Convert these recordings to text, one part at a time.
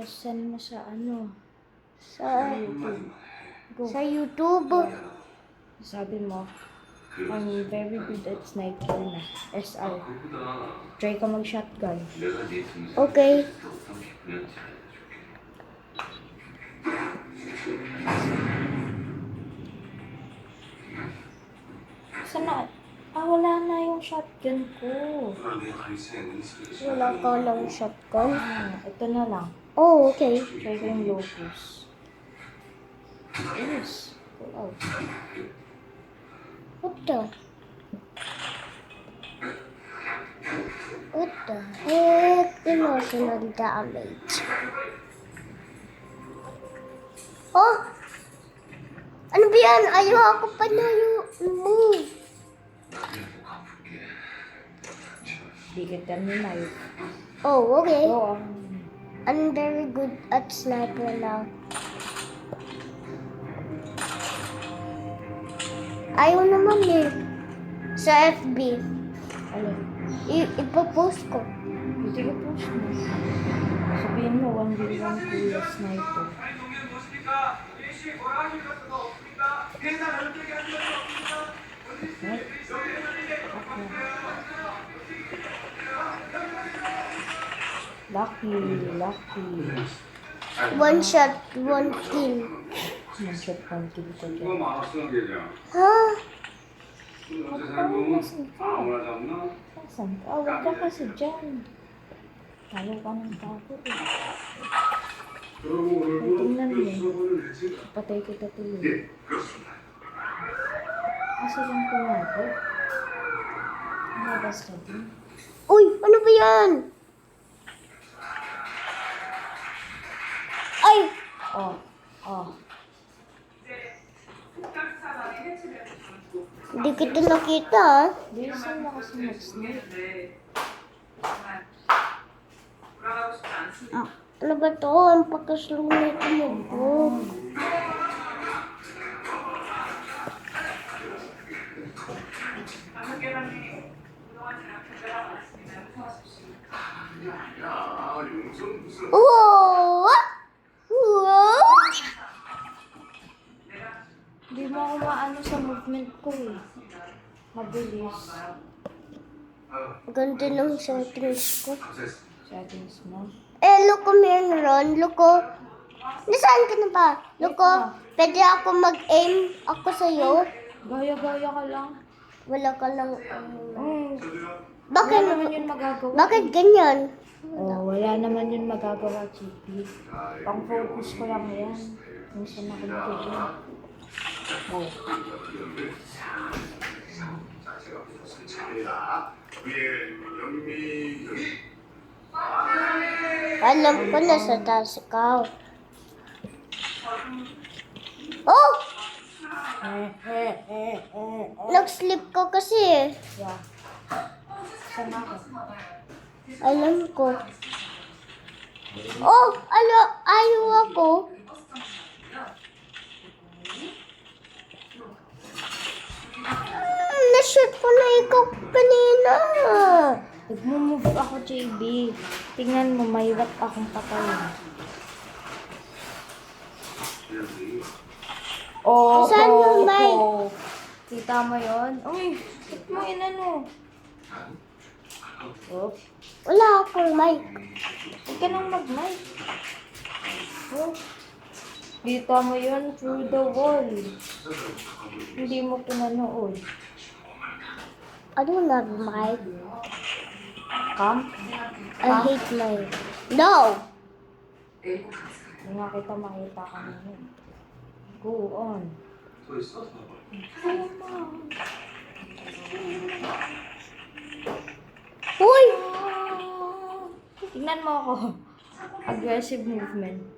Tapos send mo sa ano? Sa YouTube. Go. sa YouTube. Sabi mo, I'm very good at sniper na. SR. Try ka mag-shotgun. Okay. Sana? Wala na yung shotgun ko. Wala ka lang shotgun. Ito na lang. Oh, okay. Try ko yung locus. Yes. Pull out. What the? What the heck? Emotional damage. Oh! Ano ba yan? Ayaw ako pa na yung move. Di kita knife. Oh, okay. Go on. I'm very good at sniper now. Ayaw naman eh. Sa FB. Alin? Ipopost ko. Hindi ko post mo. Sabihin mo, 1v1 kuya sniper. Right? Lucky, lucky. One shot, one kill. One-shot, one kill ko dyan. Ha? Saan ka? Huwag ka kasi dyan. Tayo ka ng tago eh. Tingnan mo. Patay kita tuloy. Kasi lang pumago. Nabas ka din. Uy, ano ba yan? Ay! Oh, oh. Hindi kita nakita ha. Bilisan mo kasi mag-snipe. Ano ba to? Ang pagkaslow na ito mo. Wow! Wow! Hindi mo ako maano sa movement ko eh. Mabilis. Ganda ng settings ko. Settings mo. Loko Ron. Loko. Nasaan ka na ba? Loko, pwede ako mag-aim ako sa'yo? Gaya-gaya ka lang. Wala ka lang. Wala Bakit? naman yun magagawa. Bakit ganyan? Wala naman yun magagawa, Chippy. Pang-focus ko lang yan. Minsan ako nagiging. Oh. Alam ko na sa taas ikaw. Oh! Nag-sleep ko kasi. Yeah. Saan ako? Alam ko. Oh! Ayaw ako. Na-shoot ko na ikaw kanina. Nag-move ako, JB. Tingnan mo, may rat akong patayin. Oh, Saan yung mic? Kita mo yun? Uy, ba't mo inano? Oh, Wala akong mic. huwag ka nang mag-mic. Oh, kita mo yun through the wall. Hindi mo pinanood. I don't have mic. Come? I hate mic. No! Hindi nga kita makita ka na yun. Go on. Uy! Tignan mo ako. Aggressive movement.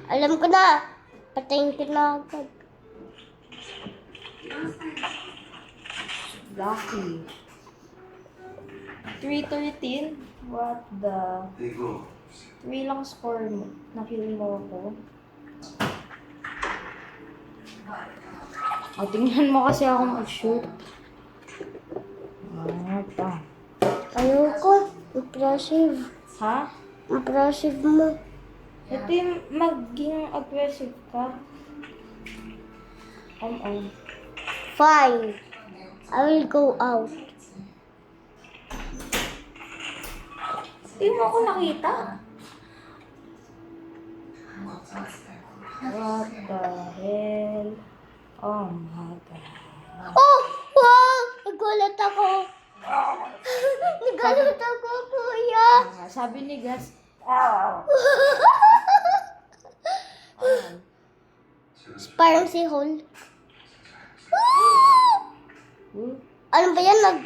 Alam ko na. Patayin ko na agad. Lucky. 313? What the? 3 lang score mo. Nakill mo ako. Tingnan mo kasi ako mag-shoot. Ito. Ayoko. Impressive. Ha? Impressive mo. Ito yung maging aggressive ka. Fine. I will go out. Hindi mo ako nakita. What the hell? Oh my God. Oh! Wow! Nagulat ako. Nagulat ako, kuya. Sabi ni Gas, Parang si Hol. Ano ba yan?